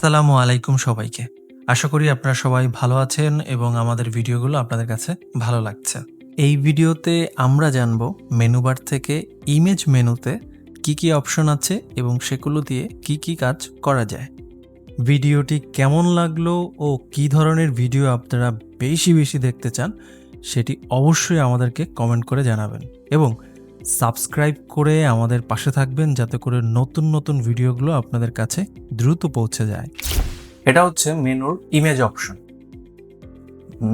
আসসালামু আলাইকুম সবাইকে। আশা করি আপনারা সবাই ভালো আছেন এবং আমাদের ভিডিওগুলো আপনাদের কাছে ভালো লাগছে। এই ভিডিওতে আমরা জানব মেনু বার থেকে ইমেজ মেনুতে কি অপশন আছে এবং সেগুলো দিয়ে কি কাজ করা যায়। ভিডিওটি কেমন লাগলো ও কী ধরনের ভিডিও আপনারা বেশি দেখতে চান সেটি অবশ্যই আমাদেরকে কমেন্ট করে জানাবেন এবং সাবস্ক্রাইব করে আমাদের পাশে থাকবেন যাতে করে নতুন ভিডিওগুলো আপনাদের কাছে দ্রুত পৌঁছে যায়। এটা হচ্ছে মেনুর ইমেজ অপশন।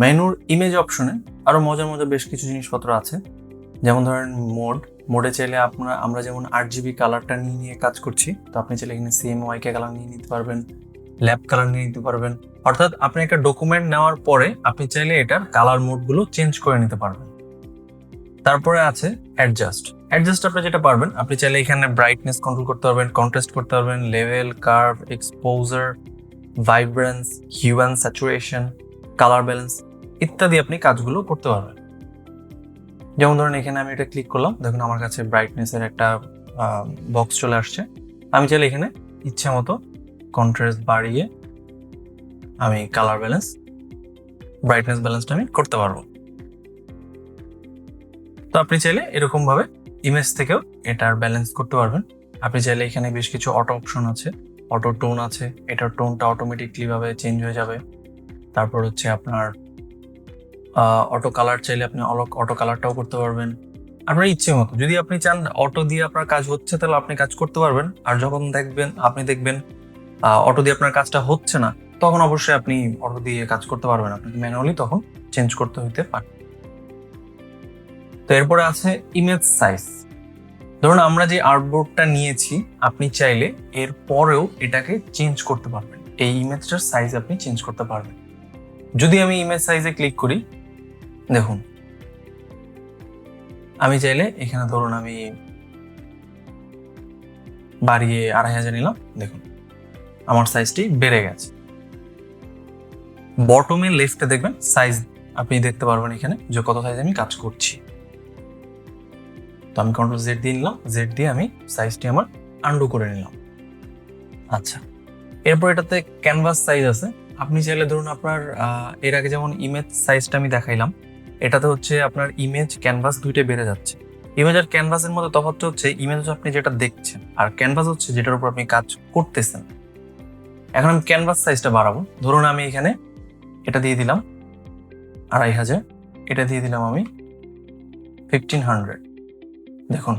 মেনুর ইমেজ অপশনে আরও মজার বেশ কিছু জিনিসপত্র আছে, যেমন ধরেন মোডে চাইলে আমরা যেমন 8GB কালারটা নিয়ে কাজ করছি, তো আপনি চাইলে এখানে CMYK কালার নিয়ে নিতে পারবেন, ল্যাব কালার নিয়ে নিতে পারবেন। অর্থাৎ আপনি একটা ডকুমেন্ট নেওয়ার পরে আপনি চাইলে এটার কালার মোডগুলো চেঞ্জ করে নিতে পারবেন। তারপরে আছে অ্যাডজাস্ট আপনি যেটা পারবেন, আপনি চাইলে এখানে ব্রাইটনেস কন্ট্রোল করতে পারবেন, কন্ট্রাস্ট করতে পারবেন, level, curve, exposure, vibrance, hue and saturation, colour balance ইত্যাদি আপনি কাজগুলো করতে পারবেন। যেমন ধরেন এখানে আমি এটা ক্লিক করলাম, দেখুন আমার কাছে ব্রাইটনেসের একটা বক্স চলে আসছে। আমি চাইলে এখানে ইচ্ছে মতো কন্ট্রাস্ট বাড়িয়ে আমি কালার ব্যালেন্স, ব্রাইটনেস ব্যালেন্সটা আমি করতে পারবো। তো আপনি চাইলে এরকমভাবে ইমেজ থেকেও এটার ব্যালেন্স করতে পারবেন। আপনি চাইলে এখানে বেশ কিছু অটো অপশন আছে, অটো টোন আছে, এটার টোনটা অটোমেটিকলি ভাবে চেঞ্জ হয়ে যাবে। তারপর হচ্ছে আপনার অটো কালার চাইলে আপনি অটো কালারটাও করতে পারবেন আপনার ইচ্ছে মতো। যদি আপনি চান অটো দিয়ে আপনার কাজ হচ্ছে তাহলে আপনি কাজ করতে পারবেন, আর যখন আপনি দেখবেন অটো দিয়ে আপনার কাজটা হচ্ছে না, তখন অবশ্যই আপনি অটো দিয়ে কাজ করতে পারবেন, আপনাকে ম্যানুয়ালি তখন চেঞ্জ করতে হতে পারে। তো এরপরে আছে ইমেজ সাইজ। ধরুন আমরা যে আর্টবোর্ডটা নিয়েছি, আপনি চাইলে এর পরেও এটাকে চেঞ্জ করতে পারবেন, এই ইমেজটার সাইজ আপনি চেঞ্জ করতে পারবেন। যদি আমি ইমেজ সাইজে ক্লিক করি, দেখুন আমি চাইলে এখানে ধরুন আমি বাড়িয়ে 2500 নিলাম, দেখুন আমার সাইজটি বেড়ে গেছে। বটমের লেফটে দেখবেন সাইজ আপনি দেখতে পারবেন এখানে যে কত সাইজ আমি কাজ করছি। তো আমি কন্ট্রোল Z দিয়ে নিলাম, Z দিয়ে আমি সাইজটি আমার আন্ডু করে নিলাম। আচ্ছা, এরপর এটাতে ক্যানভাস সাইজ আছে। আপনি চাইলে ধরুন আপনার এর আগে যেমন ইমেজ সাইজটা আমি দেখাইলাম, এটাতে হচ্ছে আপনার ইমেজ ক্যানভাস দুইটাই বেড়ে যাচ্ছে। ইমেজ আর ক্যানভাসের মধ্যে তফাৎটা হচ্ছে ইমেজ আপনি যেটা দেখছেন, আর ক্যানভাস হচ্ছে যেটার উপর আপনি কাজ করতেছেন। এখন আমি ক্যানভাস সাইজটা বাড়াবো। ধরুন আমি এখানে এটা দিয়ে দিলাম 2500, এটা দিয়ে দিলাম আমি 1500। দেখুন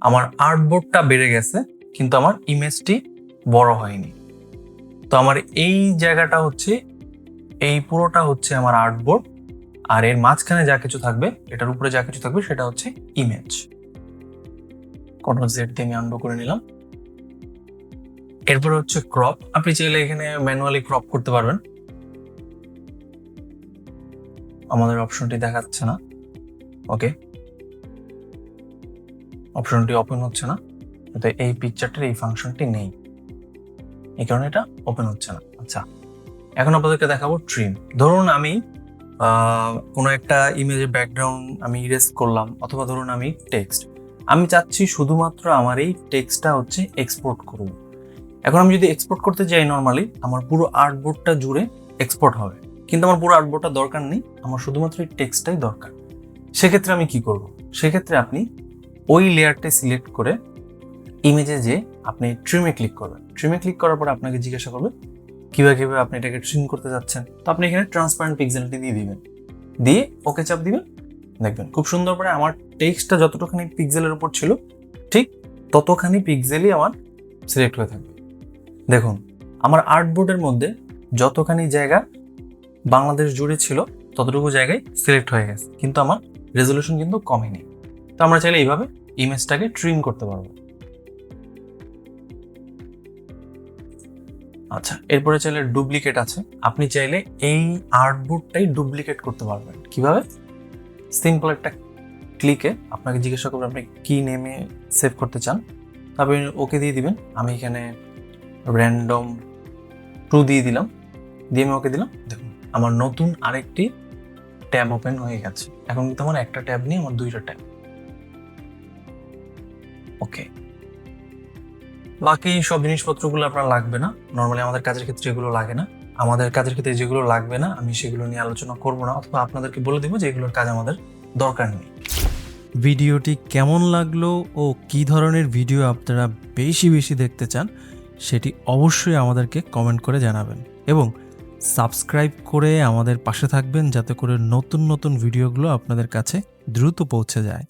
আমার আর্টবোর্ডটা বেড়ে গেছে কিন্তু আমার ইমেজটি বড় হয়নি। তো আমার এই জায়গাটা হচ্ছে, এই পুরোটা হচ্ছে আমার আর্টবোর্ড, আর এর মাঝখানে যা কিছু থাকবে, এটার উপরে যা কিছু থাকবে সেটা হচ্ছে ইমেজ। কন্ট্রোল Z দিয়ে আমি আন্ডু করে নিলাম। এরপর হচ্ছে ক্রপ। আপনি চাইলে এখানে ম্যানুয়ালি ক্রপ করতে পারবেন। আমাদের অপশনটি দেখাচ্ছে না, ওকে, অপশনটি ওপেন হচ্ছে না, তো এই পিকচারটার এই ফাংশনটি নেই, এই কারণে এটা ওপেন হচ্ছে না। আচ্ছা, এখন আপনাদেরকে দেখাবো ট্রিম। ধরুন আমি কোনো একটা ইমেজের ব্যাকগ্রাউন্ড আমি ইরেজ করলাম, অথবা ধরুন আমি আমি চাচ্ছি শুধুমাত্র আমার এই টেক্সটটা হচ্ছে এক্সপোর্ট করব। এখন আমি যদি এক্সপোর্ট করতে যাই, নর্মালি আমার পুরো আর্টবোর্ডটা জুড়ে এক্সপোর্ট হবে, কিন্তু আমার পুরো আর্টবোর্ডটা দরকার নেই, আমার শুধুমাত্র এই টেক্সটটাই দরকার। সেক্ষেত্রে আমি কি করব? সেক্ষেত্রে আপনি ওই লেয়ারটা সিলেক্ট করে ইমেজে যে আপনি ট্রিমে ক্লিক করবেন। ট্রিমে ক্লিক করার পর আপনাকে জিজ্ঞাসা করবে কিভাবে আপনি এটাকে ট্রিম করতে যাচ্ছেন। তো আপনি এখানে ট্রান্সপারেন্ট পিক্সেলটি দিয়ে দিবেন, দিয়ে ওকে চাপ দিবেন। দেখবেন খুব সুন্দর করে আমার টেক্সটটা যতটুখানি পিক্সেলের উপর ছিল ঠিক ততখানি পিক্সেলই আমার সিলেক্ট হয়ে থাকবে। দেখুন আমার আর্টবোর্ডের মধ্যে যতখানি জায়গা বাংলাদেশ জুড়ে ছিল ততটুকু জায়গায় সিলেক্ট হয়ে গেছে, কিন্তু আমার রেজলিউশন কিন্তু কমেনি। তো আমরা চাইলে এইভাবে ইমেজটাকে ট্রিম করতে পারবো। আচ্ছা, এরপরে চাইলে ডুপ্লিকেট আছে। আপনি চাইলে এই আর্টবোর্ডটাই ডুপ্লিকেট করতে পারবেন। কিভাবে? সিম্পল একটা ক্লিকে আপনাকে জিজ্ঞাসা করবেন আপনি কি নেমে সেভ করতে চান, তারপরে ওকে দিয়ে দিবেন। আমি এখানে র্যান্ডম 2 দিয়ে দিলাম, দিয়ে আমি ওকে দিলাম। দেখুন আমার নতুন আরেকটি ট্যাব ওপেন হয়ে গেছে। এখন কিন্তু আমার একটা ট্যাব নিয়ে আমার 2টা ট্যাব। ওকে, বাকি সব জিনিসপত্রগুলো আপনার লাগবে না। নর্মালি আমাদের কাজের ক্ষেত্রে এগুলো লাগে না। আমাদের কাজের ক্ষেত্রে যেগুলো লাগবে না আমি সেগুলো নিয়ে আলোচনা করব না, অথবা আপনাদেরকে বলে দেবো যে এগুলোর কাজ আমাদের দরকার নেই। ভিডিওটি কেমন লাগলো ও কী ধরনের ভিডিও আপনারা বেশি বেশি দেখতে চান সেটি অবশ্যই আমাদেরকে কমেন্ট করে জানাবেন, এবং সাবস্ক্রাইব করে আমাদের পাশে থাকবেন যাতে করে নতুন নতুন ভিডিওগুলো আপনাদের কাছে দ্রুত পৌঁছে যায়।